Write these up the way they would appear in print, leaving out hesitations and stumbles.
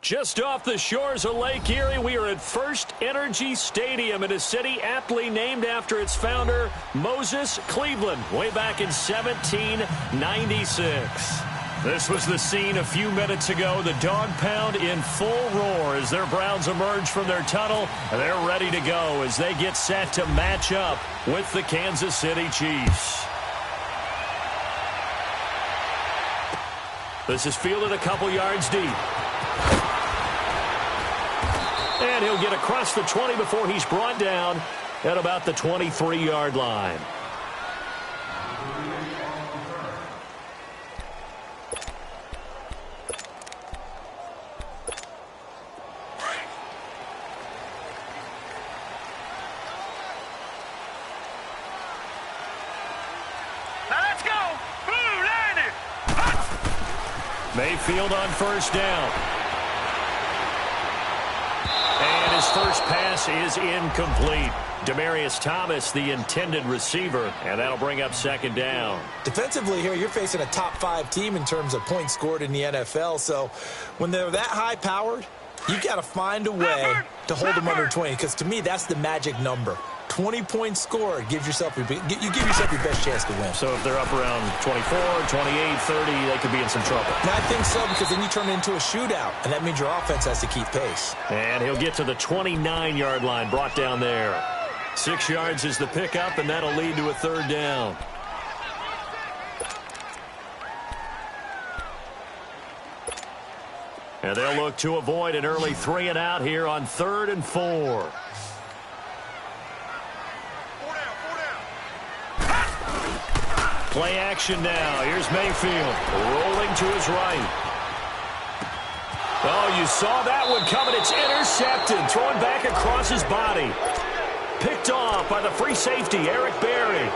Just off the shores of Lake Erie, we are at First Energy Stadium in a city aptly named after its founder, Moses Cleveland, way back in 1796. This was the scene a few minutes ago. The dog pound in full roar as their Browns emerge from their tunnel. They're ready to go as they get set to match up with the Kansas City Chiefs. This is fielded a couple yards deep. And he'll get across the 20 before he's brought down at about the 23-yard line. Now let's go. Blue landed. Mayfield on first down. And his first pass is incomplete. Demaryius Thomas, the intended receiver, and that'll bring up second down. Defensively here, you're facing a top-5 team in terms of points scored in the NFL, so when they're that high-powered, you've got to find a way to hold them under 20, because to me, that's the magic number. 20 points scored gives yourself you give yourself your best chance to win. So if they're up around 24, 28, 30, they could be in some trouble. And I think so, because then you turn it into a shootout, and that means your offense has to keep pace. And he'll get to the 29-yard line, brought down there. 6 yards is the pickup, and that'll lead to a third down. And they'll look to avoid an early 3-and-out here on 3rd and 4. Play action now. Here's Mayfield rolling to his right. Oh, you saw that one coming. It's intercepted. Thrown back across his body. Picked off by the free safety, Eric Berry.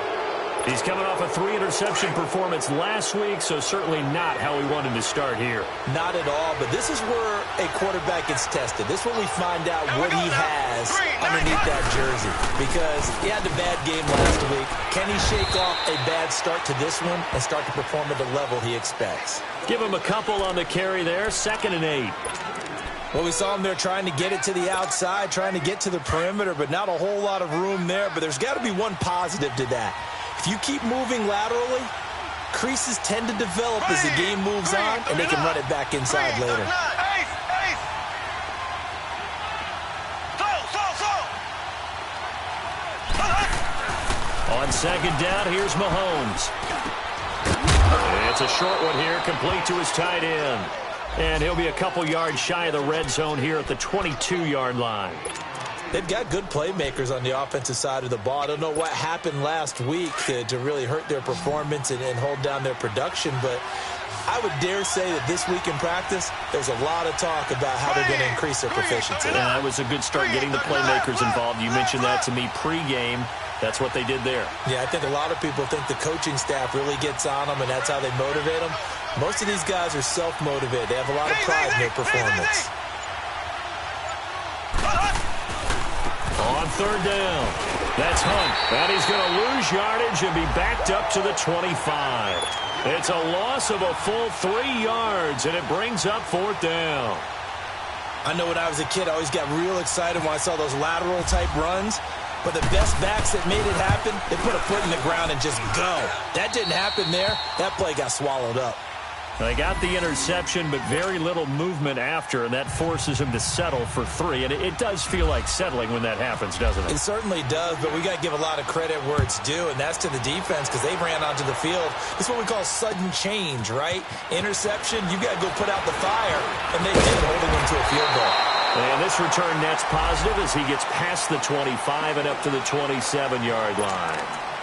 He's coming off a 3-interception performance last week, so certainly not how he wanted to start here. Not at all, but this is where a quarterback gets tested. This is when we find out what he has underneath that jersey, because he had a bad game last week. Can he shake off a bad start to this one and start to perform at the level he expects? Give him a couple on the carry there, 2nd and 8. Well, we saw him there trying to get it to the outside, trying to get to the perimeter, but not a whole lot of room there. But there's got to be one positive to that. If you keep moving laterally, creases tend to develop as the game moves on, and they can run it back inside later. On 2nd down, here's Mahomes. It's a short one here, complete to his tight end. And he'll be a couple yards shy of the red zone here at the 22-yard line. They've got good playmakers on the offensive side of the ball. I don't know what happened last week to really hurt their performance and hold down their production, but I would dare say that this week in practice, there's a lot of talk about how they're going to increase their proficiency. And that was a good start getting the playmakers involved. You mentioned that to me pregame. That's what they did there. Yeah, I think a lot of people think the coaching staff really gets on them, and that's how they motivate them. Most of these guys are self-motivated. They have a lot of pride in their performance. On 3rd down, that's Hunt. And he's going to lose yardage and be backed up to the 25. It's a loss of a full 3 yards, and it brings up 4th down. I know when I was a kid, I always got real excited when I saw those lateral-type runs. But the best backs that made it happen, they put a foot in the ground and just go. That didn't happen there. That play got swallowed up. They got the interception, but very little movement after, and that forces him to settle for 3. And it does feel like settling when that happens, doesn't it? It certainly does, but we got to give a lot of credit where it's due, and that's to the defense because they ran onto the field. It's what we call sudden change, right? Interception, you got to go put out the fire, and they did, holding them to a field goal. And this return net's positive as he gets past the 25 and up to the 27-yard line.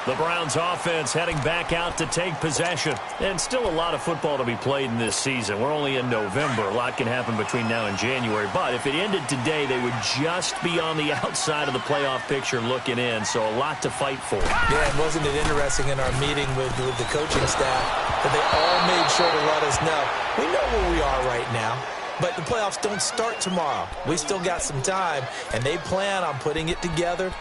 The Browns offense heading back out to take possession. And still a lot of football to be played in this season. We're only in November. A lot can happen between now and January. But if it ended today, they would just be on the outside of the playoff picture looking in. So a lot to fight for. Yeah, and wasn't it interesting in our meeting with the coaching staff that they all made sure to let us know, we know where we are right now. But the playoffs don't start tomorrow. We still got some time, and they plan on putting it together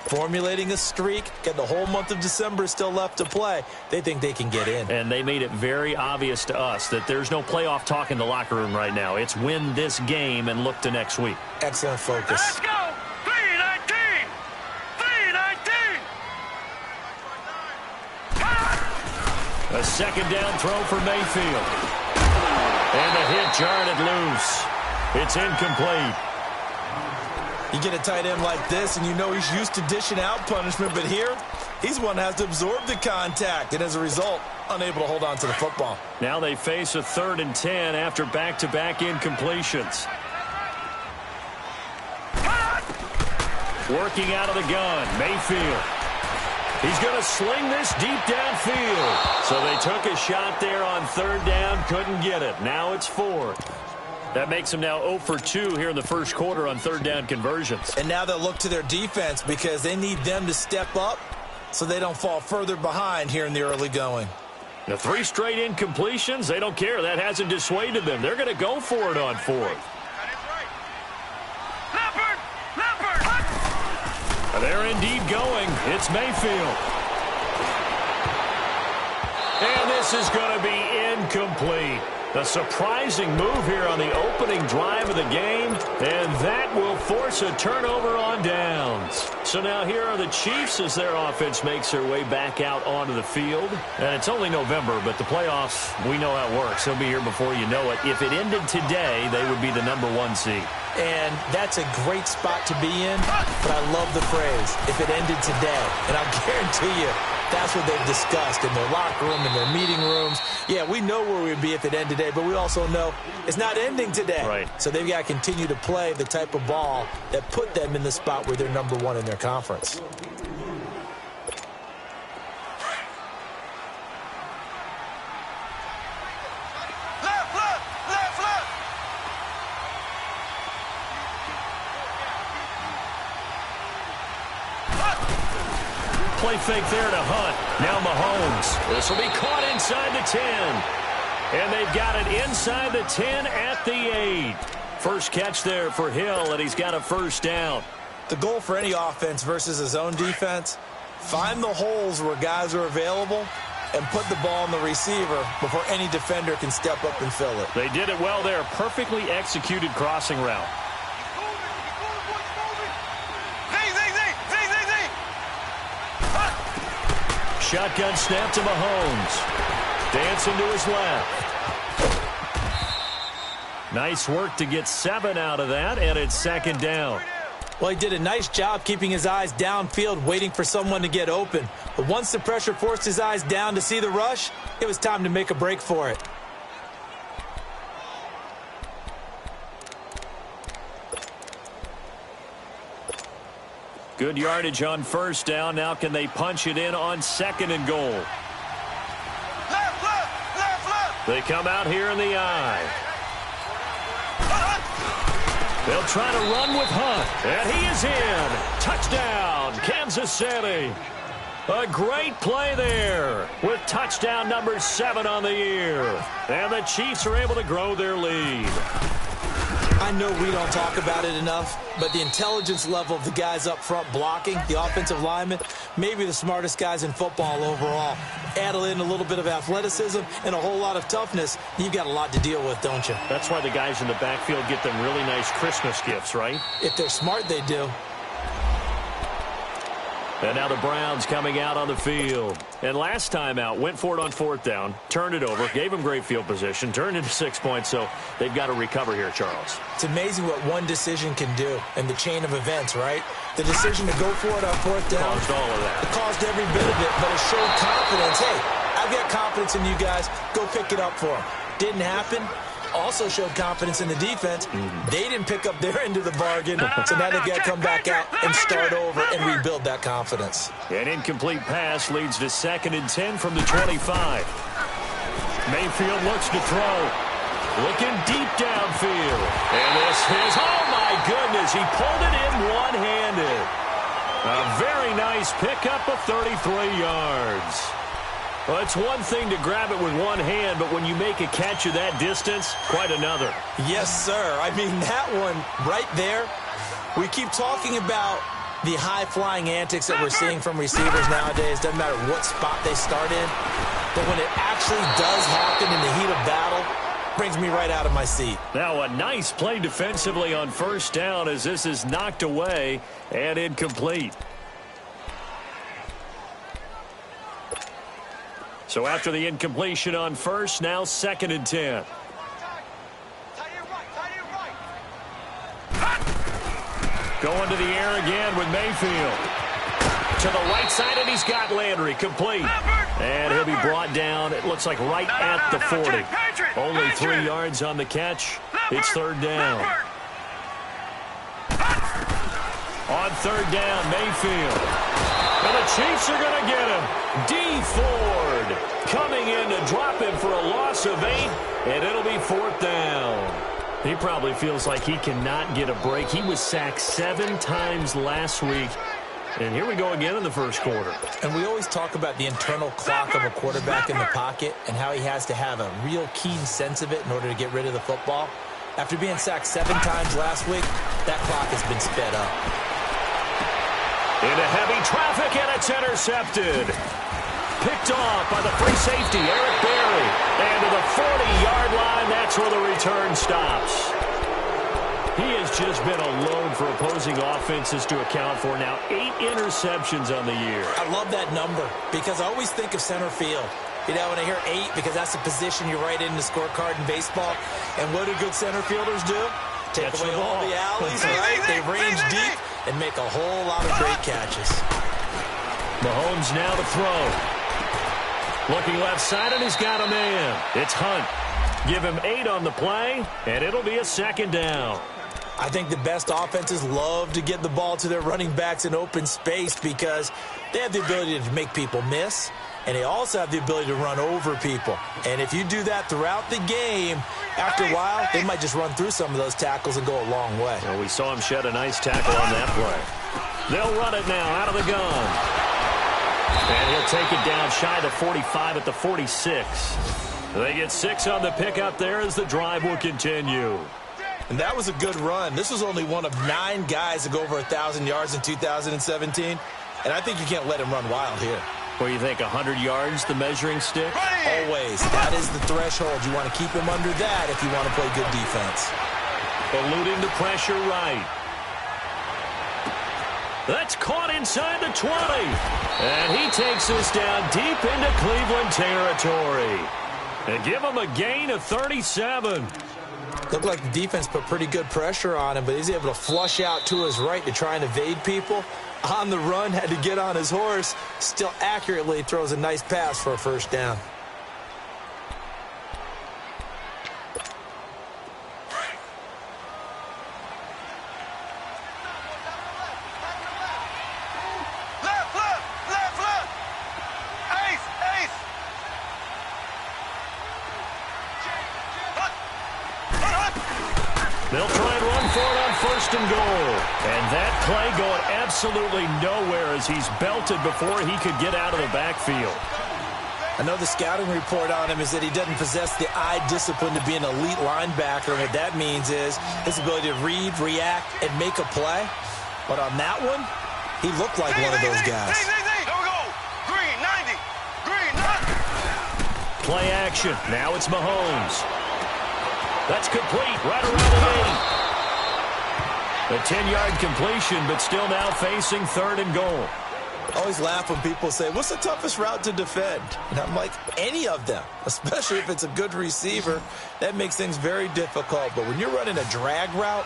formulating a streak, got the whole month of December still left to play. They think they can get in. And they made it very obvious to us that there's no playoff talk in the locker room right now. It's win this game and look to next week. Excellent focus. Let's go. 319. 319. A second down throw for Mayfield. And the hit jarred it loose. It's incomplete. You get a tight end like this, and you know he's used to dishing out punishment, but here, he's one that has to absorb the contact, and as a result, unable to hold on to the football. Now they face a 3rd and 10 after back-to-back incompletions. Working out of the gun, Mayfield. He's going to sling this deep downfield. So they took a shot there on 3rd down, couldn't get it. Now it's 4th. That makes them now 0 for 2 here in the first quarter on 3rd down conversions. And now they'll look to their defense because they need them to step up so they don't fall further behind here in the early going. The 3 straight incompletions, they don't care. That hasn't dissuaded them. They're going to go for it on 4th. They're indeed going. It's Mayfield. And this is going to be incomplete. A surprising move here on the opening drive of the game, and that will force a turnover on downs. So now here are the Chiefs as their offense makes their way back out onto the field. And it's only November, but the playoffs, we know how it works. They'll be here before you know it. If it ended today, they would be the #1 seed. And that's a great spot to be in, but I love the phrase, if it ended today. And I'll guarantee you, that's what they've discussed in their locker room, in their meeting rooms. Yeah, we know where we'd be if it ended today, but we also know it's not ending today. Right. So they've got to continue to play the type of ball that put them in the spot where they're #1 in their conference. Play fake there to Hunt. Now Mahomes. This will be caught inside the 10. And they've got it inside the 10 at the 8. First catch there for Hill, and he's got a first down. The goal for any offense versus his own defense, find the holes where guys are available and put the ball on the receiver before any defender can step up and fill it. They did it well there. Perfectly executed crossing route. Shotgun snap to Mahomes. Dancing to his left. Nice work to get 7 out of that, and it's 2nd down. Well, he did a nice job keeping his eyes downfield, waiting for someone to get open. But once the pressure forced his eyes down to see the rush, it was time to make a break for it. Good yardage on first down. Now can they punch it in on 2nd and goal? Left. They come out here in the eye. They'll try to run with Hunt. And he is in. Touchdown, Kansas City. A great play there with touchdown number 7 on the year. And the Chiefs are able to grow their lead. I know we don't talk about it enough, but the intelligence level of the guys up front blocking, the offensive linemen, maybe the smartest guys in football overall. Add in a little bit of athleticism and a whole lot of toughness, you've got a lot to deal with, don't you? That's why the guys in the backfield get them really nice Christmas gifts, right? If they're smart, they do. And now the Browns coming out on the field. And last time out, went for it on 4th down, turned it over, gave them great field position, turned into 6 points, so they've got to recover here, Charles. It's amazing what one decision can do in the chain of events, right? The decision to go for it on 4th down. Caused all of that. It caused every bit of it, but it showed confidence. Hey, I've got confidence in you guys. Go pick it up for them. Didn't happen. Also showed confidence in the defense. They didn't pick up their end of the bargain, so now they've got to come back out and start over and rebuild that confidence. An incomplete pass leads to 2nd and 10 from the 25. Mayfield looks to throw. Looking deep downfield. And this is, oh my goodness, he pulled it in one-handed. A very nice pickup of 33 yards. Well, it's one thing to grab it with one hand, but when you make a catch of that distance, quite another. Yes, sir. I mean, that one right there, we keep talking about The high-flying antics that we're seeing from receivers nowadays, doesn't matter what spot they start in, but when it actually does happen in the heat of battle, brings me right out of my seat. Now a nice play defensively on first down as this is knocked away and incomplete. So after the incompletion on first, now 2nd and 10. Going to the air again with Mayfield. To the right side, and he's got Landry complete. And he'll be brought down, it looks like right at the 40. Only 3 yards on the catch. It's 3rd down. On 3rd down, Mayfield. And the Chiefs are going to get him. D. Ford coming in to drop him for a loss of 8, and it'll be 4th down. He probably feels like he cannot get a break. He was sacked 7 times last week. And here we go again in the first quarter. And we always talk about the internal clock of a quarterback in the pocket and how he has to have a real keen sense of it in order to get rid of the football. After being sacked 7 times last week, that clock has been sped up. Into heavy traffic, and it's intercepted. Picked off by the free safety, Eric Berry. And to the 40-yard line, that's where the return stops. He has just been alone for opposing offenses to account for. Now 8 interceptions on the year. I love that number because I always think of center field. You know, when I hear 8, because that's the position you write in the scorecard in baseball. And what do good center fielders do? Take away all the alleys, right? They range deep and make a whole lot of great catches. Mahomes now to throw. Looking left side, and he's got a man. It's Hunt. Give him 8 on the play, and it'll be a 2nd down. I think the best offenses love to get the ball to their running backs in open space because they have the ability to make people miss, and they also have the ability to run over people. And if you do that throughout the game, after a while, they might just run through some of those tackles and go a long way. Well, we saw him shed a nice tackle on that play. They'll run it now out of the gun. And he'll take it down shy of the 45 at the 46. They get 6 on the pickup there as the drive will continue. And that was a good run. This was only one of 9 guys to go over 1,000 yards in 2017. And I think you can't let him run wild here. What do you think, 100 yards, the measuring stick? Always. That is the threshold. You want to keep him under that if you want to play good defense. Eluding the pressure right. That's caught inside the 20. And he takes this down deep into Cleveland territory. And give him a gain of 37. Looked like the defense put pretty good pressure on him, but he's able to flush out to his right to try and evade people. On the run, had to get on his horse. Still accurately throws a nice pass for a 1st down. They'll try and run for it on 1st and goal. And that play going absolutely nowhere as he's belted before he could get out of the backfield. I know the scouting report on him is that he doesn't possess the eye discipline to be an elite linebacker. And what that means is his ability to read, react, and make a play. But on that one, he looked like one of those guys. Here we go. Green, 90. Green, 90. Play action. Now it's Mahomes. That's complete right around the 8. A 10-yard completion, but still now facing 3rd and goal. I always laugh when people say, what's the toughest route to defend? And I'm like, any of them, especially if it's a good receiver. That makes things very difficult. But when you're running a drag route,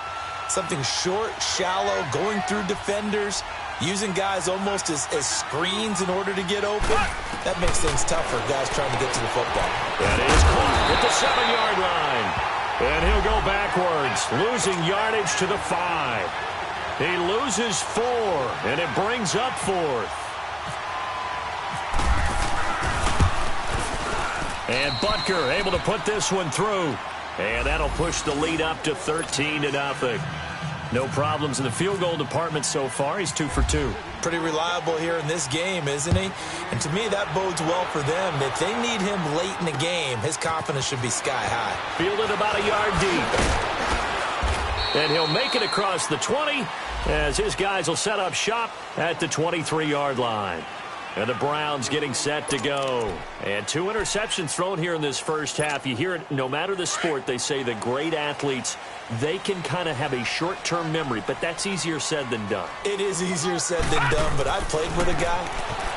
something short, shallow, going through defenders, using guys almost as screens in order to get open, that makes things tough for guys trying to get to the football. That is caught at the 7-yard line. And he'll go backwards, losing yardage to the 5. He loses 4, and it brings up 4th. And Butker able to put this one through. And that'll push the lead up to 13-0. No problems in the field goal department so far. He's 2 for 2. Pretty reliable here in this game, isn't he? And to me, that bodes well for them. If they need him late in the game, his confidence should be sky high. Fielded about a yard deep. And he'll make it across the 20 as his guys will set up shop at the 23-yard line. And the Browns getting set to go. And 2 interceptions thrown here in this first half. You hear it, no matter the sport, they say the great athletes, they can kind of have a short-term memory, but that's easier said than done. It is easier said than done, but I played with a guy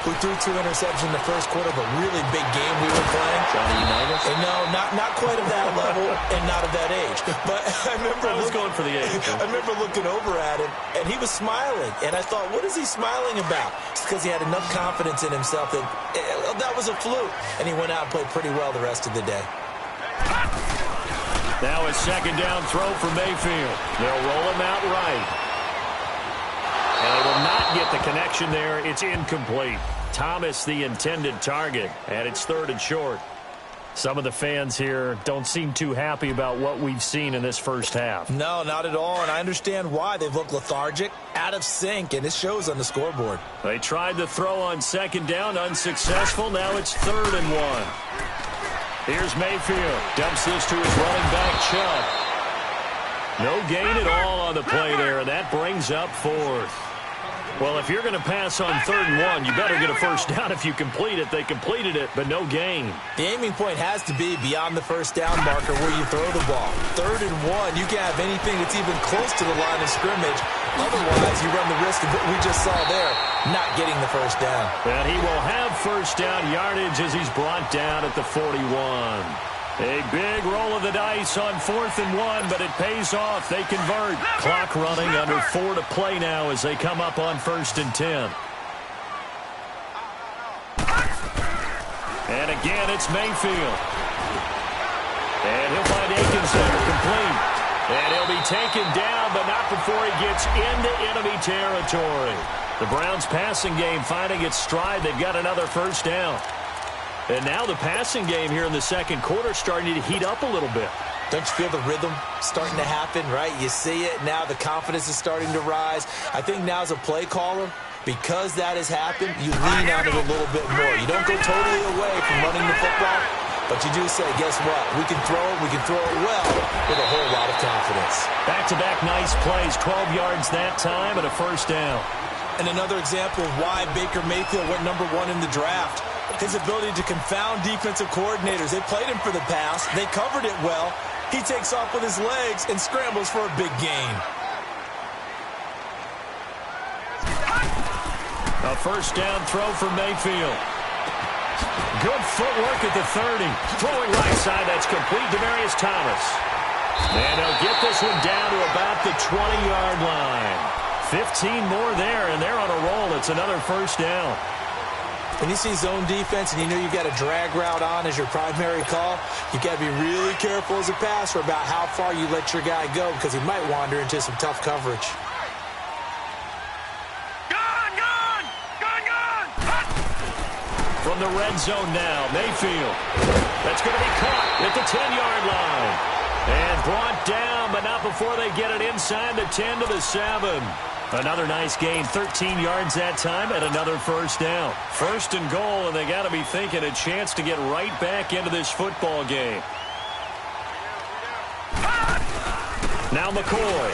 who threw 2 interceptions in the first quarter of a really big game we were playing. Johnny Unitas? And no, not quite of that level and not of that age. But I was going for the age. I remember looking over at him, and he was smiling. And I thought, what is he smiling about? It's because he had enough confidence in himself that that was a fluke. And he went out and played pretty well the rest of the day. Now a second down throw for Mayfield. They'll roll him out right. And they will not get the connection there. It's incomplete. Thomas, the intended target, and it's 3rd and short. Some of the fans here don't seem too happy about what we've seen in this first half. No, not at all, and I understand why. They've looked lethargic, out of sync, and it shows on the scoreboard. They tried the throw on second down, unsuccessful. Now it's 3rd and 1. Here's Mayfield. Dumps this to his running back, Chubb. No gain at all on the play there, and that brings up 4th. Well, if you're going to pass on 3rd and 1, you better get a first down if you complete it. They completed it, but no gain. The aiming point has to be beyond the first down marker where you throw the ball. 3rd and 1, you can't have anything that's even close to the line of scrimmage. Otherwise, you run the risk of what we just saw there, not getting the first down. And he will have first down yardage as he's brought down at the 41. A big roll of the dice on 4th and 1, but it pays off. They convert. Clock running under 4 to play now as they come up on 1st and 10. And again, it's Mayfield. And he'll find Akins there, complete. And he'll be taken down, but not before he gets into enemy territory. The Browns' passing game finding its stride. They've got another first down. And now the passing game here in the second quarter starting to heat up a little bit. Don't you feel the rhythm starting to happen, right? You see it now. The confidence is starting to rise. I think now as a play caller, because that has happened, you lean on it a little bit more. You don't go totally away from running the football, but you do say, guess what? We can throw it well with a whole lot of confidence. Back-to-back nice plays, 12 yards that time and a first down. And another example of why Baker Mayfield went #1 in the draft. His ability to confound defensive coordinators. They played him for the pass. They covered it well. He takes off with his legs and scrambles for a big gain. A first down throw for Mayfield. Good footwork at the 30. Throwing right side, that's complete. Demaryius Thomas. And he'll get this one down to about the 20-yard line. 15 more there, and they're on a roll. It's another first down. When you see zone defense and you know you've got a drag route on as your primary call, you got to be really careful as a passer about how far you let your guy go because he might wander into some tough coverage. From the red zone now, Mayfield. That's going to be caught at the 10-yard line. And brought down, but not before they get it inside the 10 to the 7. Another nice gain, 13 yards that time, and another first down. 1st and goal, and they got to be thinking a chance to get right back into this football game. Now McCoy.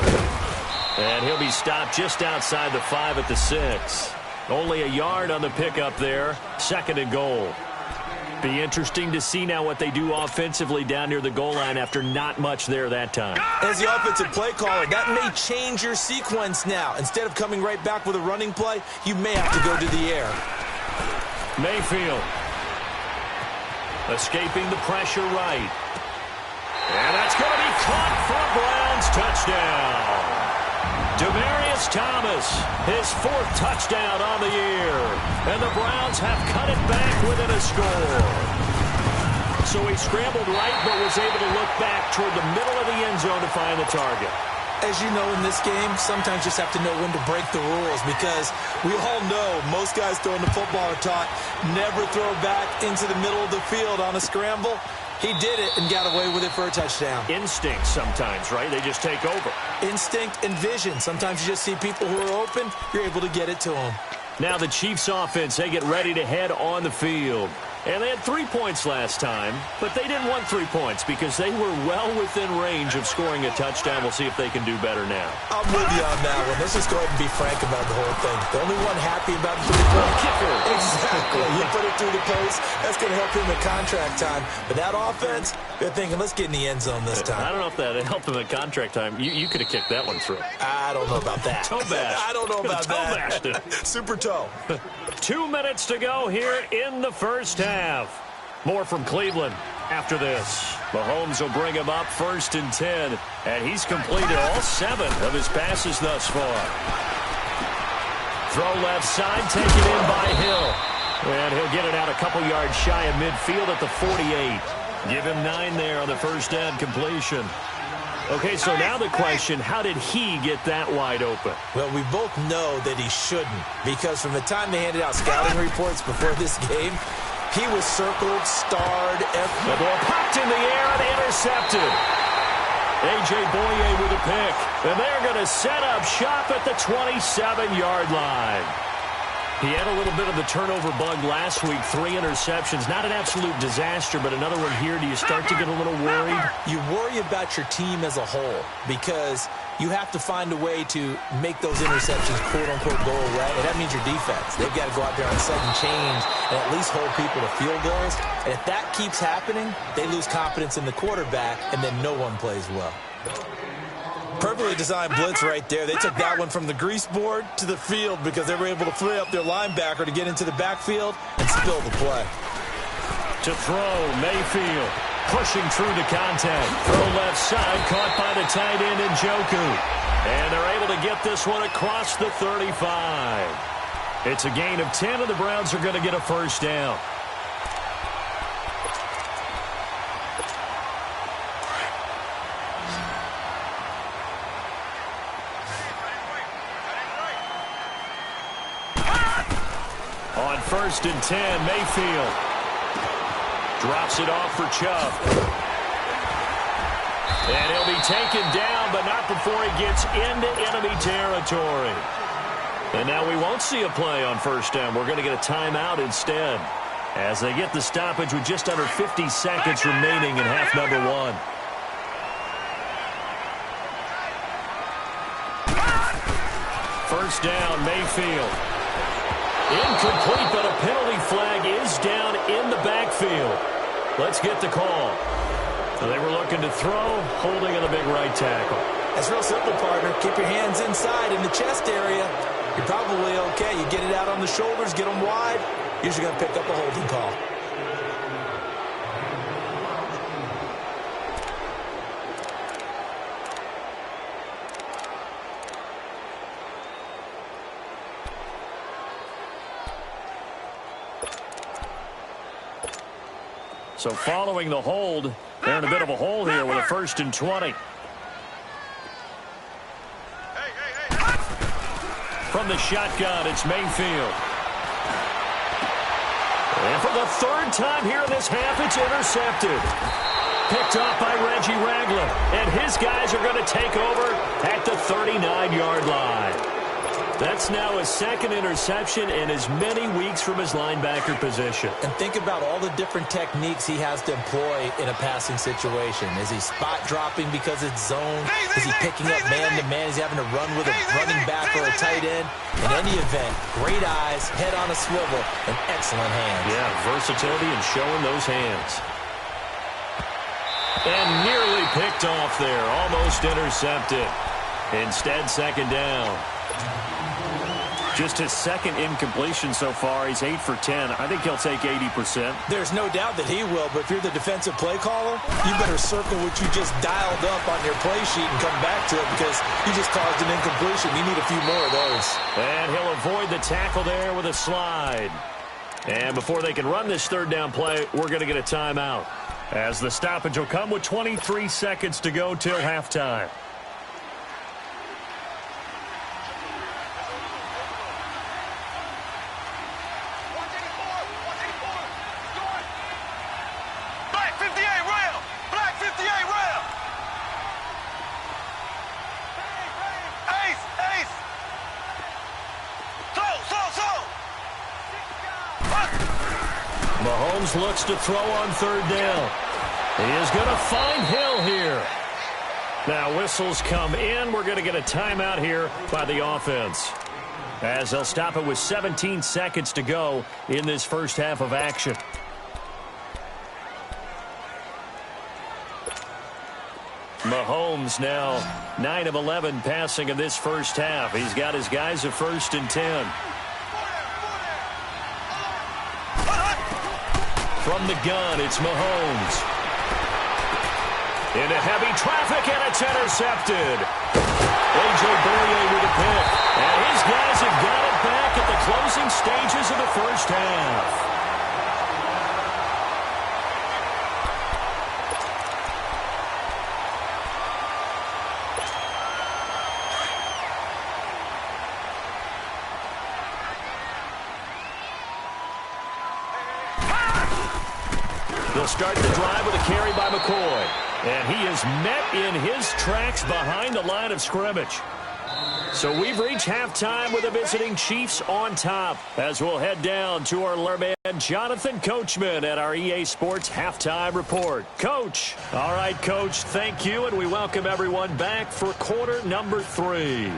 And he'll be stopped just outside the 5 at the 6. Only a yard on the pickup there. 2nd and goal. Be interesting to see now what they do offensively down near the goal line after not much there that time. As the offensive play caller, that may change your sequence now. Instead of coming right back with a running play, you may have to go to the air. Mayfield. Escaping the pressure right. And that's going to be caught for a Browns touchdown. Demaryius Thomas, his 4th touchdown on the year. And the Browns have cut it back within a score. So he scrambled right, but was able to look back toward the middle of the end zone to find the target. As you know in this game, sometimes you just have to know when to break the rules because we all know most guys throwing the football are taught never throw back into the middle of the field on a scramble. He did it and got away with it for a touchdown. Instinct sometimes, right? They just take over. Instinct and vision. Sometimes you just see people who are open, you're able to get it to them. Now the Chiefs offense, they get ready to head on the field. And they had 3 points last time, but they didn't want 3 points because they were well within range of scoring a touchdown. We'll see if they can do better now. I'm with you on that one. Let's just go ahead and be frank about the whole thing. The only one happy about the 3-point kicker. Exactly. You put it through the post. That's going to help him in contract time. But that offense, they're thinking, let's get in the end zone this time. I don't know if that helped him in contract time. You could have kicked that one through. I don't know about that. Toe bash. I don't know about toe that. Bashed it. Super toe. 2 minutes to go here in the first half. More from Cleveland after this. Mahomes will bring him up 1st and 10, and he's completed all 7 of his passes thus far. Throw left side, taken in by Hill. And he'll get it out a couple yards shy of midfield at the 48. Give him 9 there on the first down completion. Okay, so now the question, how did he get that wide open? Well, we both know that he shouldn't, because from the time they handed out scouting reports before this game, he was circled, starred. The ball popped in the air and intercepted. A.J. Boye with a pick. And they're going to set up shop at the 27-yard line. He had a little bit of the turnover bug last week, 3 interceptions. Not an absolute disaster, but another one here. Do you start to get a little worried? You worry about your team as a whole because you have to find a way to make those interceptions, quote-unquote, go away. And that means your defense. They've got to go out there on sudden change and at least hold people to field goals. And if that keeps happening, they lose confidence in the quarterback, and then no one plays well. Perfectly designed blitz right there. They took that one from the grease board to the field because they were able to free up their linebacker to get into the backfield and spill the play. To throw, Mayfield pushing through the contact. Throw left side, caught by the tight end Njoku. And they're able to get this one across the 35. It's a gain of 10, and the Browns are going to get a first down. On 1st and 10, Mayfield drops it off for Chubb. And he'll be taken down, but not before he gets into enemy territory. And now we won't see a play on 1st down. We're going to get a timeout instead as they get the stoppage with just under 50 seconds remaining in half number 1. First down, Mayfield. Incomplete, but a penalty flag is down in the backfield. Let's get the call. They were looking to throw, holding on the big right tackle. That's real simple, partner. Keep your hands inside in the chest area. You're probably okay. You get it out on the shoulders, get them wide. Usually going to pick up a holding call. So following the hold, they're in a bit of a hole here with a 1st and 20. From the shotgun, it's Mayfield. And for the 3rd time here in this half, it's intercepted. Picked off by Reggie Ragland. And his guys are going to take over at the 39-yard line. That's now his 2nd interception in as many weeks from his linebacker position. And think about all the different techniques he has to employ in a passing situation. Is he spot dropping because it's zone? Is he picking up man-to-man? Is he having to run with a running back or a tight end? In any event, great eyes, head on a swivel, and excellent hands. Yeah, versatility and showing those hands. And nearly picked off there, almost intercepted. Instead, 2nd down. Just his 2nd incompletion so far. He's 8 for 10. I think he'll take 80%. There's no doubt that he will, but if you're the defensive play caller, you better circle what you just dialed up on your play sheet and come back to it because you just caused an incompletion. You need a few more of those. And he'll avoid the tackle there with a slide. And before they can run this 3rd down play, we're going to get a timeout, as the stoppage will come with 23 seconds to go till halftime. Mahomes looks to throw on third down. He is going to find Hill here. Now whistles come in. We're going to get a timeout here by the offense, as they'll stop it with 17 seconds to go in this first half of action. Mahomes now 9 of 11 passing in this first half. He's got his guys at 1st and 10. From the gun, it's Mahomes. Into heavy traffic, and it's intercepted. A.J. Boye with a pick. And his guys have got it back at the closing stages of the first half. They'll start the drive with a carry by McCoy. And he is met in his tracks behind the line of scrimmage. So we've reached halftime with the visiting Chiefs on top, as we'll head down to our man Jonathan Coachman at our EA Sports Halftime Report. Coach. All right, Coach, thank you, and we welcome everyone back for quarter number 3.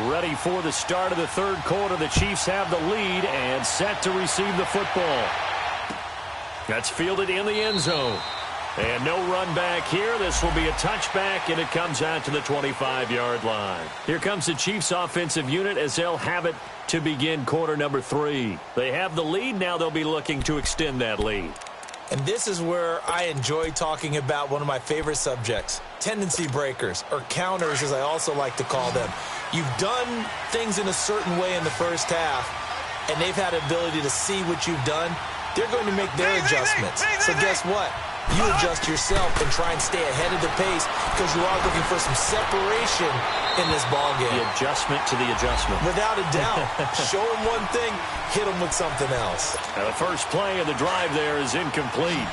Ready for the start of the third quarter. The Chiefs have the lead and set to receive the football. That's fielded in the end zone. And no run back here. This will be a touchback, and it comes out to the 25-yard line. Here comes the Chiefs offensive unit as they'll have it to begin quarter number 3. They have the lead. Now they'll be looking to extend that lead. And this is where I enjoy talking about one of my favorite subjects, tendency breakers, or counters as I also like to call them. You've done things in a certain way in the first half, and they've had the ability to see what you've done. They're going to make their adjustments. So guess what? You adjust yourself and try and stay ahead of the pace because you are looking for some separation in this ballgame. The adjustment to the adjustment. Without a doubt. Show them one thing, hit them with something else. Now the first play of the drive there is incomplete.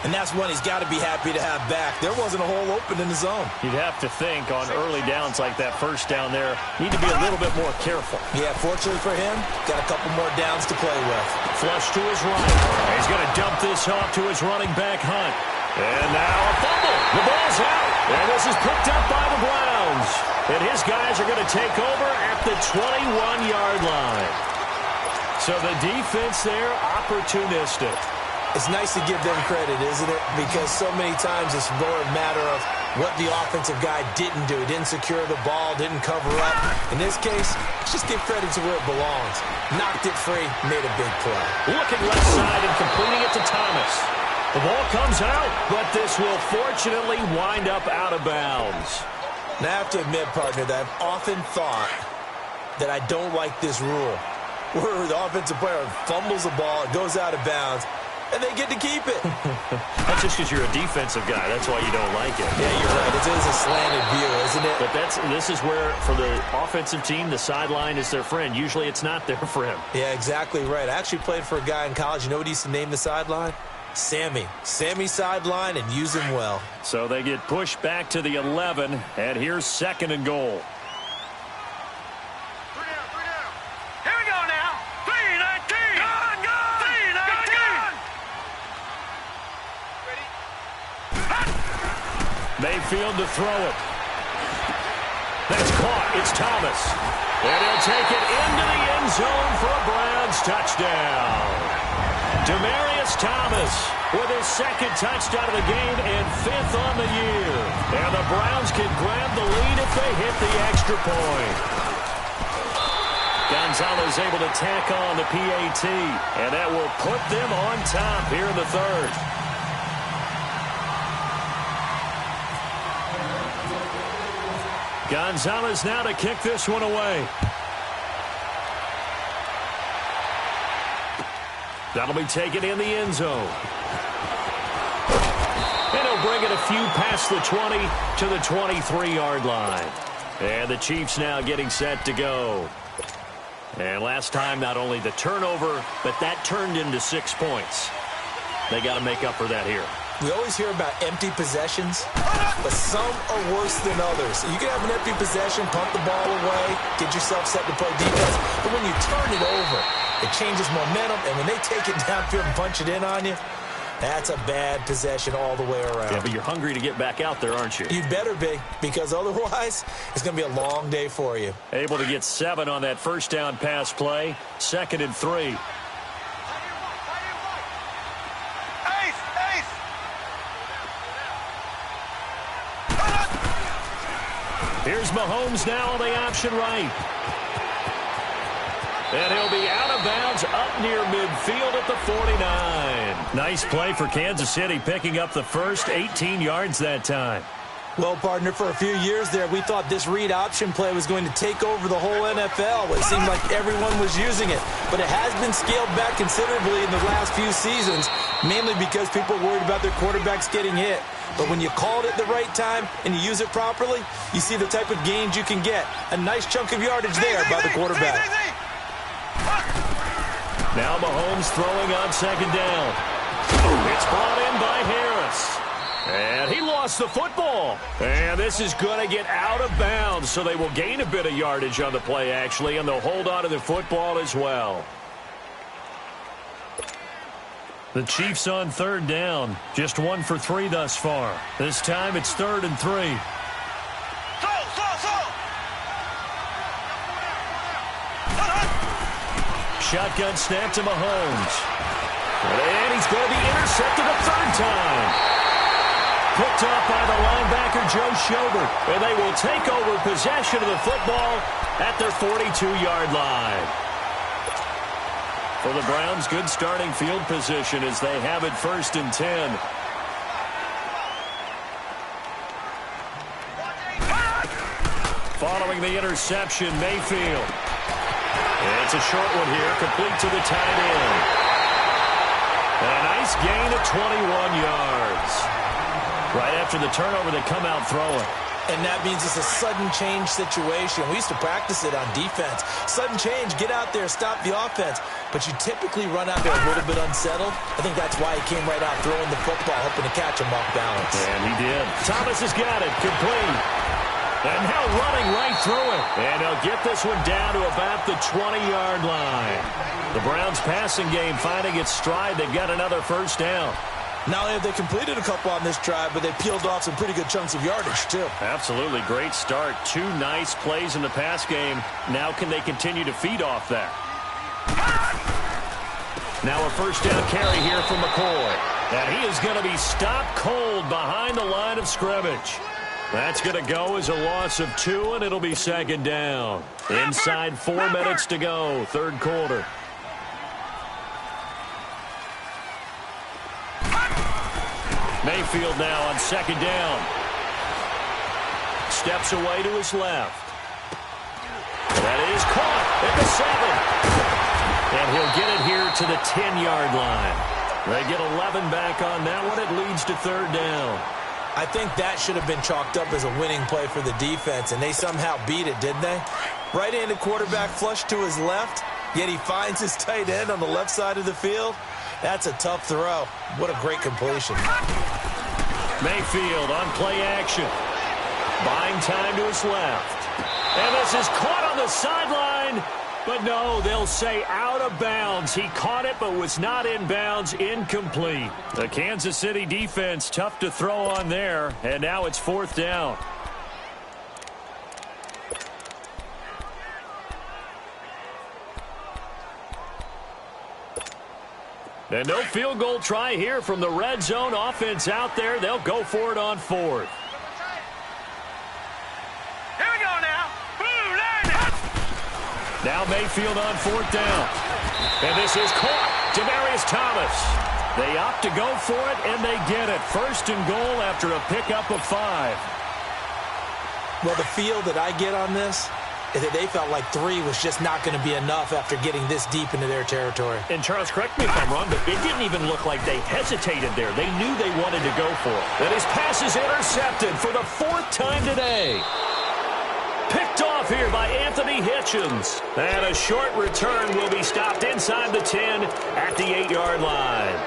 And that's one he's got to be happy to have back. There wasn't a hole open in the zone. You'd have to think on early downs like that first down there, need to be a little bit more careful. Yeah, fortunately for him, got a couple more downs to play with. Flush to his right. He's going to dump this off to his running back, Hunt. And now a fumble. The ball's out. And this is picked up by the Browns. And his guys are going to take over at the 21-yard line. So the defense there, opportunistic. It's nice to give them credit, isn't it? Because so many times it's more a matter of what the offensive guy didn't do. He didn't secure the ball, didn't cover up. In this case, just give credit to where it belongs. Knocked it free, made a big play. Looking left side and completing it to Thomas. The ball comes out, but this will fortunately wind up out of bounds. Now, I have to admit, partner, that I've often thought that I don't like this rule, where the offensive player fumbles the ball, it goes out of bounds, and they get to keep it. That's just because you're a defensive guy. That's why you don't like it. Yeah, you're right. It is a slanted view, isn't it? But this is where, for the offensive team, the sideline is their friend. Usually it's not their friend. Yeah, exactly right. I actually played for a guy in college. You know what he used to name the sideline? Sammy. Sammy sideline, and use him well. So they get pushed back to the 11, and here's 2nd and goal. Mayfield to throw it. That's caught. It's Thomas. And he'll take it into the end zone for a Browns touchdown. Demaryius Thomas with his 2nd touchdown of the game and 5th on the year. And the Browns can grab the lead if they hit the extra point. Gonzalez able to tack on the PAT, and that will put them on top here in the 3rd. Gonzalez now to kick this one away. That'll be taken in the end zone. And he'll bring it a few past the 20 to the 23-yard line. And the Chiefs now getting set to go. And last time, not only the turnover, but that turned into 6 points. They got to make up for that here. We always hear about empty possessions, but some are worse than others. You can have an empty possession, pump the ball away, get yourself set to play defense, but when you turn it over, it changes momentum, and when they take it downfield and punch it in on you, that's a bad possession all the way around. Yeah, but you're hungry to get back out there, aren't you? You better be, because otherwise, it's going to be a long day for you. Able to get 7 on that first down pass play. 2nd and 3. Here's Mahomes now on the option right. And he'll be out of bounds up near midfield at the 49. Nice play for Kansas City, picking up the first 18 yards that time. Well, partner, for a few years there, we thought this read option play was going to take over the whole NFL. It seemed like everyone was using it. But it has been scaled back considerably in the last few seasons, mainly because people are worried about their quarterbacks getting hit. But when you call it at the right time and you use it properly, you see the type of gains you can get. A nice chunk of yardage there by the quarterback. Now Mahomes throwing on 2nd down. It's brought in by Harris. And he lost the football. And this is going to get out of bounds, so they will gain a bit of yardage on the play, actually, and they'll hold on to the football as well. The Chiefs on 3rd down. Just 1 for 3 thus far. This time it's 3rd and 3. Shotgun snap to Mahomes. And he's going to be intercepted a 3rd time. Picked off by the linebacker, Joe Schobert. And they will take over possession of the football at their 42-yard line. For the Browns, good starting field position as they have it 1st and 10. Following the interception, Mayfield. It's a short one here, complete to the tight end. And a nice gain of 21 yards. Right after the turnover, they come out throwing. And that means it's a sudden change situation. We used to practice it on defense. Sudden change, get out there, stop the offense. But you typically run out there a little bit unsettled. I think that's why he came right out throwing the football, hoping to catch him off balance. And he did. Thomas has got it, complete. And now running right through it. And he'll get this one down to about the 20-yard line. The Browns passing game finding its stride. They've got another 1st down. Not only have they completed a couple on this drive, but they peeled off some pretty good chunks of yardage, too. Absolutely. Great start. 2 nice plays in the pass game. Now can they continue to feed off that? Now a 1st down carry here from McCoy. And he is going to be stopped cold behind the line of scrimmage. That's going to go as a loss of 2, and it'll be 2nd down. Inside 4 minutes to go, 3rd quarter. Mayfield now on 2nd down. Steps away to his left. That is caught at the 7. And he'll get it here to the 10-yard line. They get 11 back on that one. It leads to 3rd down. I think that should have been chalked up as a winning play for the defense, and they somehow beat it, didn't they? Right-handed quarterback flush to his left, yet he finds his tight end on the left side of the field. That's a tough throw. What a great completion. Mayfield on play action. Buying time to his left. And this is caught on the sideline. But no, they'll say out of bounds. He caught it but was not in bounds. Incomplete. The Kansas City defense tough to throw on there. And now it's 4th down. And no field goal try here from the red zone offense out there. They'll go for it on 4th. Here we go now. Boom, line it. Now Mayfield on 4th down. And this is caught. Demaryius Thomas. They opt to go for it, and they get it. 1st and goal after a pickup of 5. Well, the feel that I get on this is that they felt like 3 was just not going to be enough after getting this deep into their territory. And Charles, correct me if I'm wrong, but it didn't even look like they hesitated there. They knew they wanted to go for it. And his pass is intercepted for the 4th time today. Picked off here by Anthony Hitchens. And a short return will be stopped inside the 10 at the 8-yard line.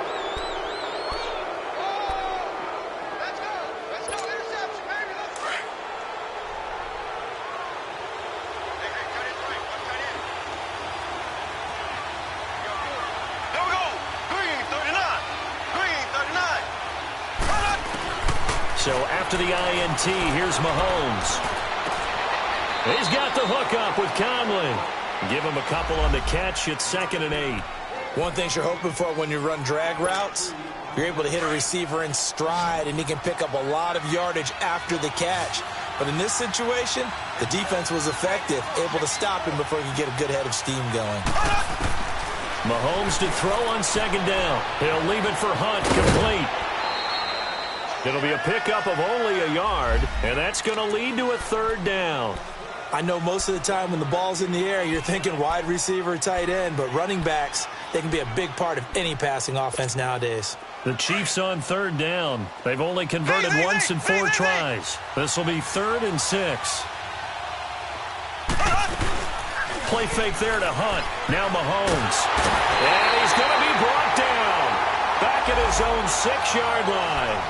So after the INT, here's Mahomes. He's got the hook up with Conley. Give him a couple on the catch. It's 2nd and 8. One thing you're hoping for when you run drag routes, you're able to hit a receiver in stride, and he can pick up a lot of yardage after the catch. But in this situation, the defense was effective, able to stop him before he could get a good head of steam going. Mahomes to throw on 2nd down. He'll leave it for Hunt, complete. It'll be a pickup of only a yard, and that's going to lead to a 3rd down. I know most of the time when the ball's in the air, you're thinking wide receiver, tight end, but running backs, they can be a big part of any passing offense nowadays. The Chiefs on 3rd down. They've only converted once in 4 tries. This will be 3rd and 6. Play fake there to Hunt. Now Mahomes. And he's going to be brought down. Back at his own 6-yard line.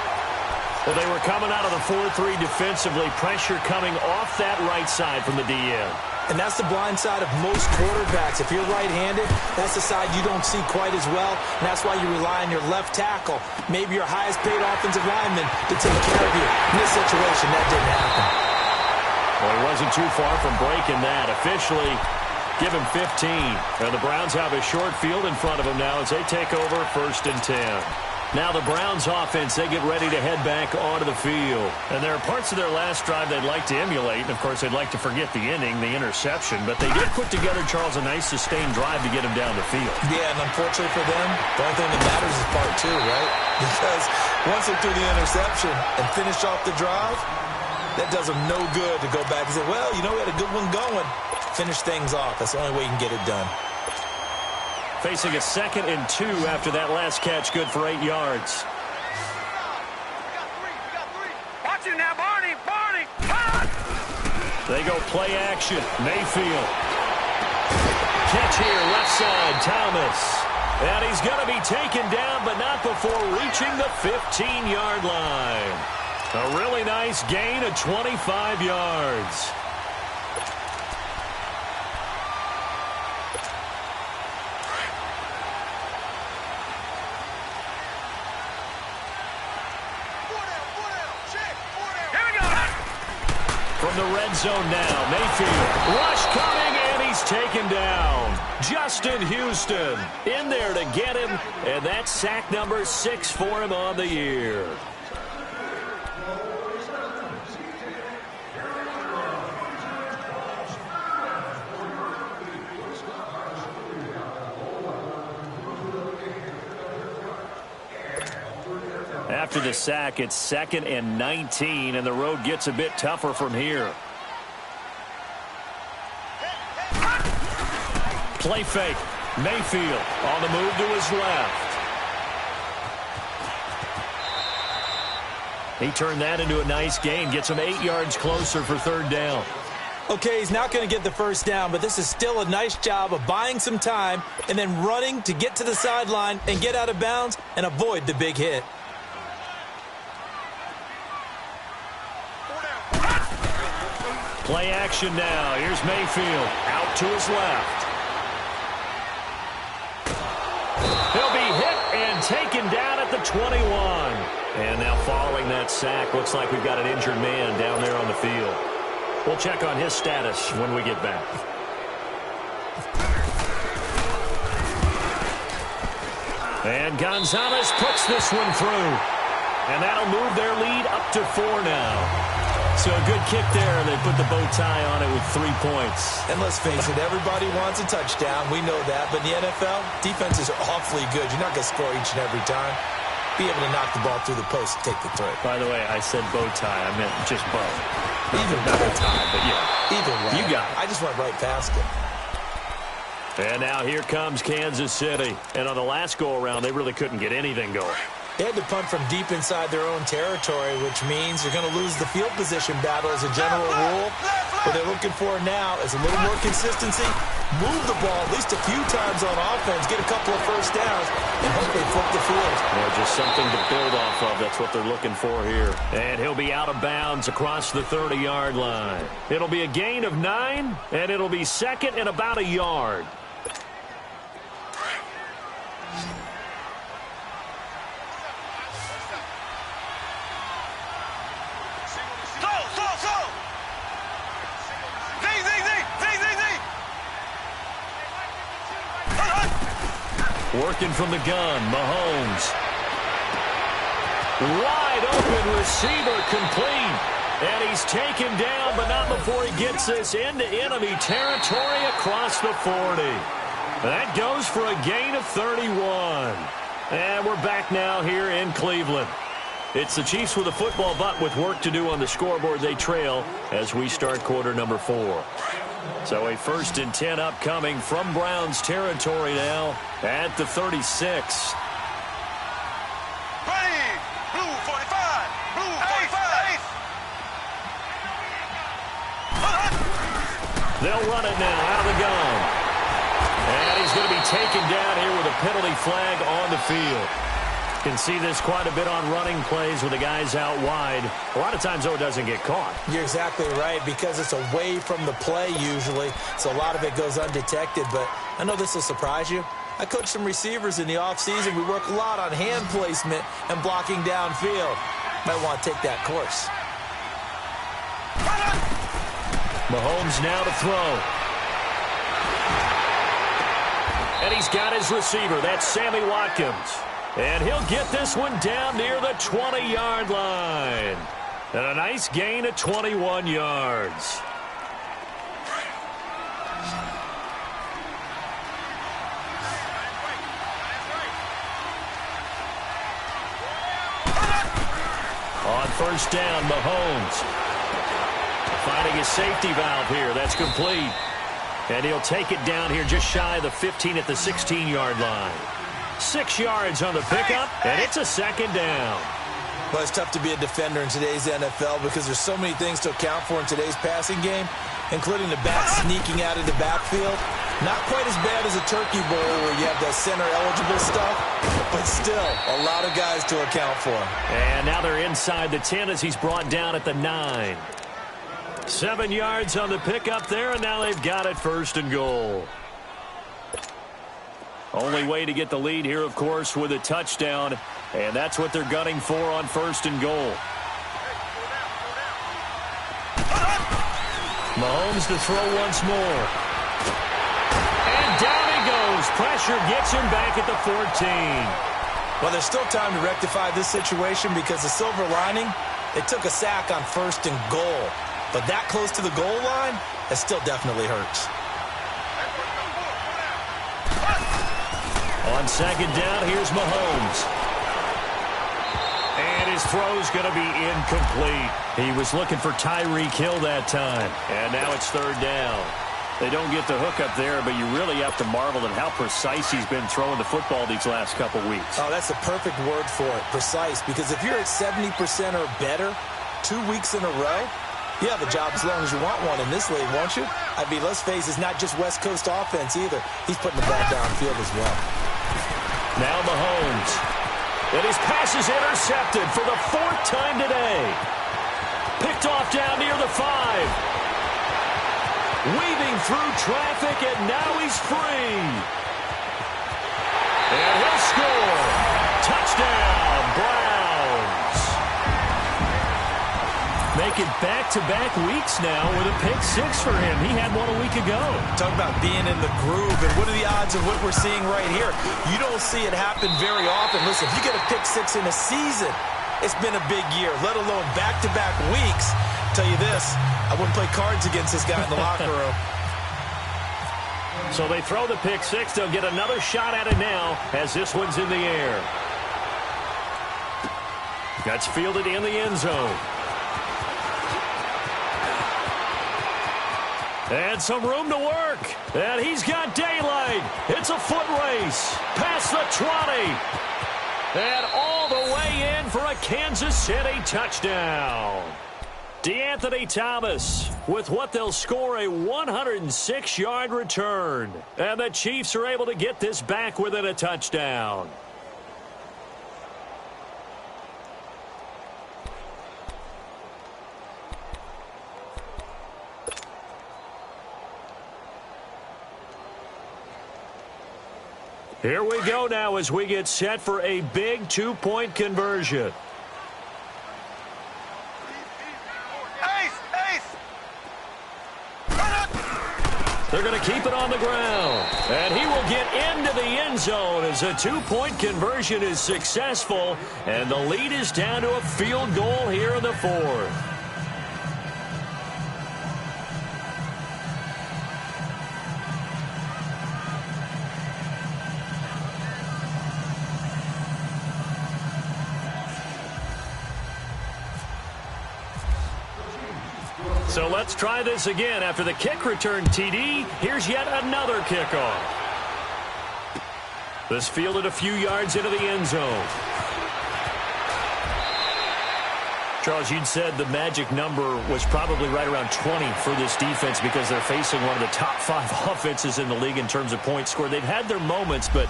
Well, they were coming out of the 4-3 defensively. Pressure coming off that right side from the DN. And that's the blind side of most quarterbacks. If you're right-handed, that's the side you don't see quite as well. And that's why you rely on your left tackle, maybe your highest-paid offensive lineman, to take care of you. In this situation, that didn't happen. Well, he wasn't too far from breaking that. Officially, give him 15. And the Browns have a short field in front of them now as they take over 1st and 10. Now the Browns offense, they get ready to head back onto the field. And there are parts of their last drive they'd like to emulate. And, of course, they'd like to forget the inning, the interception. But they did put together, Charles, a nice sustained drive to get him down the field. Yeah, and unfortunately for them, the only thing that matters is part 2, right? Because once they threw the interception and finished off the drive, that does them no good to go back and say, well, you know, we had a good one going. Finish things off. That's the only way you can get it done. Facing a 2nd and 2 after that last catch, good for 8 yards. Watch it now, Barney. They go play action. Mayfield. Catch here, left side, Thomas. And he's going to be taken down, but not before reaching the 15-yard line. A really nice gain of 25 yards. From the red zone now, Mayfield. Rush coming, and he's taken down. Justin Houston in there to get him, and that's sack number 6 for him on the year. After the sack, it's 2nd and 19, and the road gets a bit tougher from here. Play fake. Mayfield on the move to his left. He turned that into a nice gain, gets him 8 yards closer for 3rd down. Okay, he's not going to get the 1st down, but this is still a nice job of buying some time and then running to get to the sideline and get out of bounds and avoid the big hit. Play action now. Here's Mayfield out to his left. He'll be hit and taken down at the 21. And now following that sack, looks like we've got an injured man down there on the field. We'll check on his status when we get back. And Gonzalez puts this one through. And that'll move their lead up to 4 now. So a good kick there, and they put the bow tie on it with 3 points. And let's face it, everybody wants a touchdown. We know that. But in the NFL, defenses are awfully good. You're not going to score each and every time. Be able to knock the ball through the post and take the throw. By the way, I said bow tie. I meant just bow. Either not way. a tie, but yeah. Either way. You got it. I just went right past it. And now here comes Kansas City. And on the last go-around, they really couldn't get anything going. They had to punt from deep inside their own territory, which means you're going to lose the field position battle as a general rule. What they're looking for now is a little more consistency, move the ball at least a few times on offense, get a couple of 1st downs, and hope they flip the field. Yeah, just something to build off of. That's what they're looking for here. And he'll be out of bounds across the 30-yard line. It'll be a gain of 9, and it'll be 2nd and about a yard. Working from the gun, Mahomes. Wide open receiver complete. And he's taken down, but not before he gets this into enemy territory across the 40. That goes for a gain of 31. And we're back now here in Cleveland. It's the Chiefs with the football, but with work to do on the scoreboard. They trail as we start quarter number 4. So a 1st and 10 upcoming from Browns territory now at the 36. Ready. Blue 45. Blue 45. They'll run it now out of the gun. And he's going to be taken down here with a penalty flag on the field. Can see this quite a bit on running plays with the guys out wide. A lot of times, though, it doesn't get caught. You're exactly right, because it's away from the play usually, so a lot of it goes undetected. But I know this will surprise you. I coached some receivers in the offseason. We work a lot on hand placement and blocking downfield. Might want to take that course. Mahomes now to throw. And he's got his receiver. That's Sammy Watkins. And he'll get this one down near the 20-yard line. And a nice gain of 21 yards. On 1st down, Mahomes. Finding his safety valve here. That's complete. And he'll take it down here just shy of the 15 at the 16-yard line. 6 yards on the pickup, and it's a 2nd down. Well, it's tough to be a defender in today's NFL because there's so many things to account for in today's passing game, including the back sneaking out of the backfield. Not quite as bad as a turkey bowl where you have the center-eligible stuff, but still a lot of guys to account for. And now they're inside the 10 as he's brought down at the 9. 7 yards on the pickup there, and now they've got it 1st and goal. Only way to get the lead here, of course, with a touchdown, and that's what they're gunning for on 1st and goal. Mahomes to throw once more. And down he goes. Pressure gets him back at the 14. Well, there's still time to rectify this situation because the silver lining, they took a sack on 1st and goal. But that close to the goal line, it still definitely hurts. On 2nd down, here's Mahomes. And his throw's going to be incomplete. He was looking for Tyreek Hill that time. And now it's 3rd down. They don't get the hook up there, but you really have to marvel at how precise he's been throwing the football these last couple weeks. Oh, that's the perfect word for it, precise. Because if you're at 70% or better 2 weeks in a row, you have a job as long as you want one in this league, won't you? I mean, let's face it, it's not just West Coast offense either. He's putting the ball downfield as well. Now Mahomes. And his pass is intercepted for the 4th time today. Picked off down near the 5. Weaving through traffic, and now he's free. And he'll score. Touchdown, Browns. Making back-to-back weeks now with a pick-6 for him. He had one a week ago. Talk about being in the groove, and what are the odds of what we're seeing right here? You don't see it happen very often. Listen, if you get a pick-6 in a season, it's been a big year, let alone back-to-back weeks. I'll tell you this, I wouldn't play cards against this guy in the locker room. So they throw the pick-6. They'll get another shot at it now as this one's in the air. That's fielded in the end zone. And some room to work. And he's got daylight. It's a foot race. Past the 20. And all the way in for a Kansas City touchdown. DeAnthony Thomas with what they'll score a 106-yard return. And the Chiefs are able to get this back within a touchdown. Here we go now as we get set for a big 2-point conversion. They're going to keep it on the ground. And he will get into the end zone as a two-point conversion is successful. And the lead is down to a field goal here in the fourth. So let's try this again. After the kick return TD, here's yet another kickoff. This fielded a few yards into the end zone. Charles, you'd said the magic number was probably right around 20 for this defense because they're facing one of the top 5 offenses in the league in terms of points scored. They've had their moments, but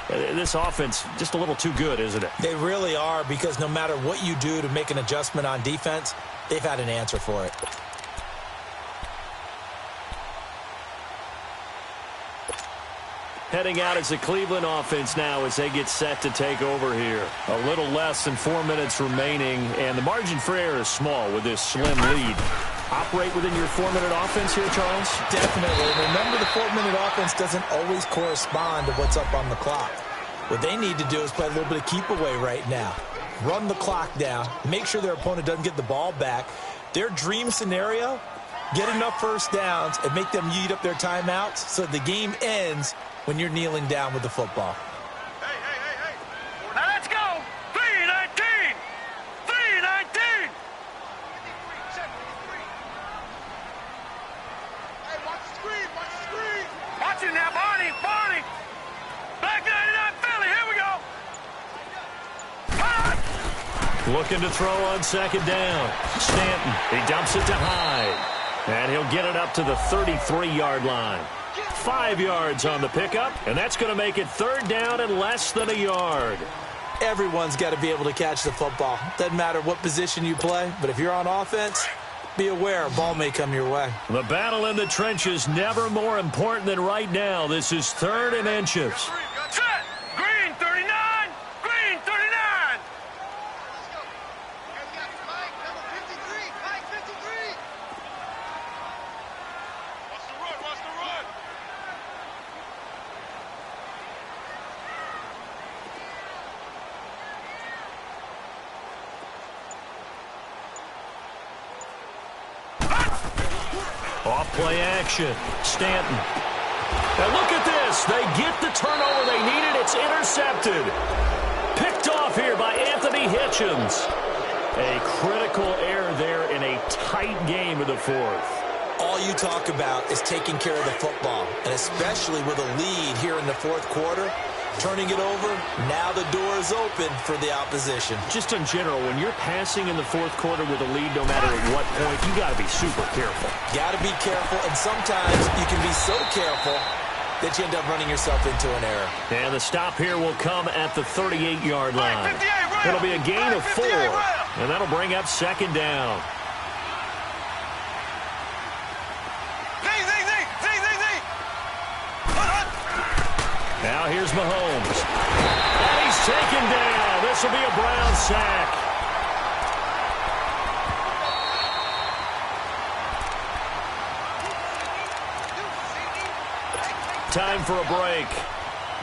this offense just a little too good, isn't it? They really are, because no matter what you do to make an adjustment on defense, they've had an answer for it. Heading out as the Cleveland offense now as they get set to take over here. A little less than 4 minutes remaining, and the margin for error is small with this slim lead. Operate within your 4-minute offense here, Charles? Definitely. Remember, the 4-minute offense doesn't always correspond to what's up on the clock. What they need to do is play a little bit of keep away right now. Run the clock down. Make sure their opponent doesn't get the ball back. Their dream scenario, get enough first downs and make them eat up their timeouts so the game ends when you're kneeling down with the football. Hey. Now let's go. 3-19. 3-19. Hey, watch the screen. Watch the screen. Watch it now, Barney. Back 99 Philly. Here we go. Looking to throw on second down. Stanton, he dumps it to Hyde. And he'll get it up to the 33-yard line. 5 yards on the pickup, and that's going to make it third down and less than a yard. Everyone's got to be able to catch the football. Doesn't matter what position you play, but if you're on offense, be aware a ball may come your way. The battle in the trenches never more important than right now. This is 3rd and inches. Set. Green 39. Green 39. Watch the run. Off play action. Stanton. And look at this. They get the turnover they needed. It's intercepted. Picked off here by Anthony Hitchens. A critical error there in a tight game of the fourth. All you talk about is taking care of the football, and especially with a lead here in the fourth quarter. Turning it over, now the door is open for the opposition. Just in general, when you're passing in the fourth quarter with a lead, no matter at what point, you got to be super careful. Got to be careful, and sometimes you can be so careful that you end up running yourself into an error. And the stop here will come at the 38-yard line. It'll be a gain of 4, and that'll bring up second down. Now here's Mahomes. And he's taken down. This will be a Brown sack. Time for a break.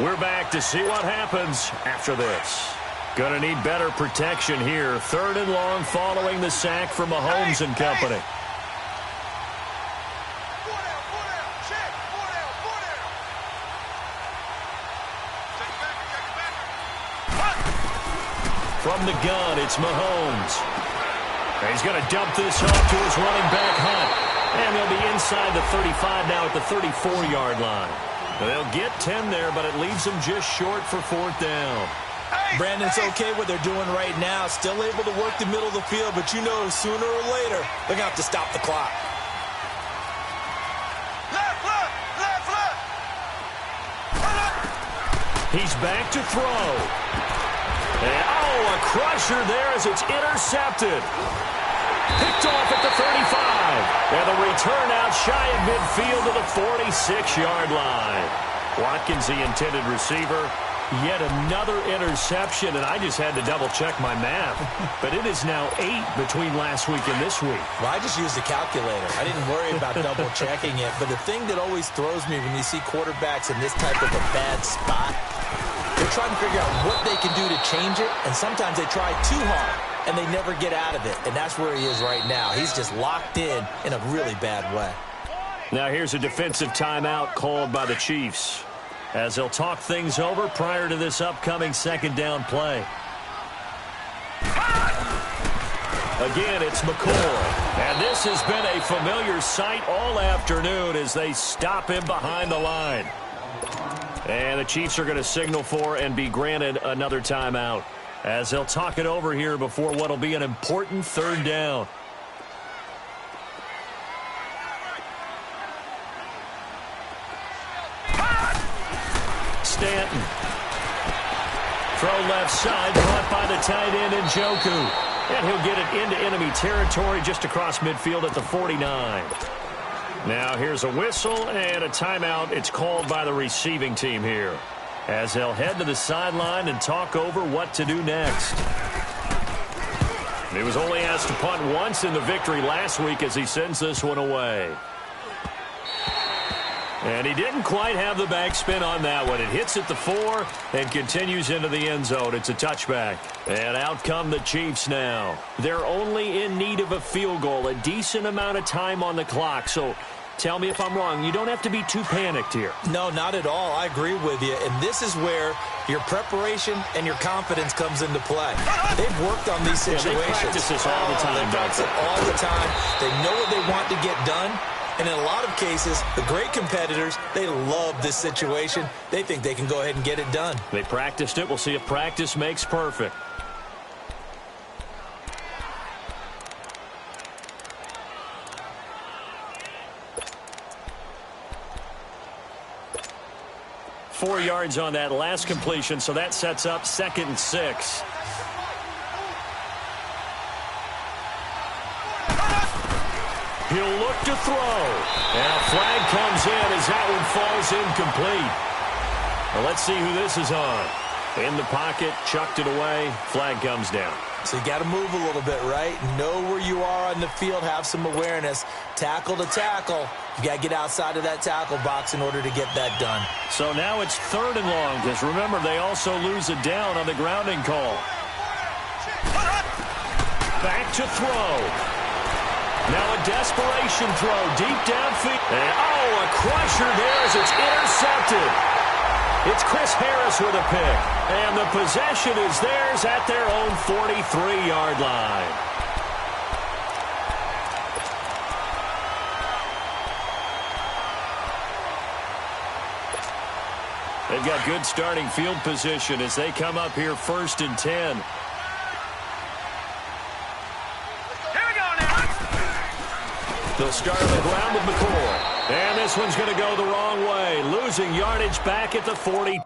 We're back to see what happens after this. Gonna need better protection here. 3rd and long following the sack from Mahomes and company. From the gun, it's Mahomes. And he's going to dump this off to his running back, Hunt. And they'll be inside the 35 now at the 34-yard line. They'll get 10 there, but it leaves them just short for 4th down. Brandon, it's okay what they're doing right now. Still able to work the middle of the field, but you know sooner or later they're going to have to stop the clock. Left. He's back to throw. And, a crusher there as it's intercepted. Picked off at the 35. And the return out shy of midfield to the 46-yard line. Watkins, the intended receiver. Yet another interception, and I just had to double-check my math. But it is now 8 between last week and this week. Well, I just used a calculator. I didn't worry about double-checking it. But the thing that always throws me when you see quarterbacks in this type of a bad spot, they're trying to figure out what they can do to change it, and sometimes they try too hard, and they never get out of it. And that's where he is right now. He's just locked in a really bad way. Now here's a defensive timeout called by the Chiefs, as they'll talk things over prior to this upcoming second down play. Again, it's McCoy. And this has been a familiar sight all afternoon as they stop him behind the line. And the Chiefs are going to signal for and be granted another timeout, as they'll talk it over here before what will be an important third down. Stanton. Throw left side, caught by the tight end Njoku. And he'll get it into enemy territory just across midfield at the 49. Now here's a whistle and a timeout. It's called by the receiving team here, as they'll head to the sideline and talk over what to do next. He was only asked to punt once in the victory last week as he sends this one away. And he didn't quite have the backspin on that one. It hits at the 4 and continues into the end zone. It's a touchback. And out come the Chiefs now. They're only in need of a field goal, a decent amount of time on the clock. So tell me if I'm wrong. You don't have to be too panicked here. No, not at all. I agree with you. And this is where your preparation and your confidence comes into play. They've worked on these situations. They practice this all the time. They practice it all the time. They know what they want to get done. And in a lot of cases, the great competitors, they love this situation. They think they can go ahead and get it done. They practiced it. We'll see if practice makes perfect. Four yards on that last completion, so that sets up 2nd and 6. He'll look to throw. And a flag comes in as that one falls incomplete. Well, let's see who this is on. In the pocket, chucked it away. Flag comes down. So you got to move a little bit, right? Know where you are on the field. Have some awareness. Tackle to tackle. You got to get outside of that tackle box in order to get that done. So now it's 3rd and long, because remember, they also lose a down on the grounding call. Back to throw. Now a desperation throw deep downfield. And, a crusher there as it's intercepted. It's Chris Harris with a pick. And the possession is theirs at their own 43-yard line. They've got good starting field position as they come up here 1st and 10. They'll start on the ground with McCoy. And this one's going to go the wrong way. Losing yardage back at the 40.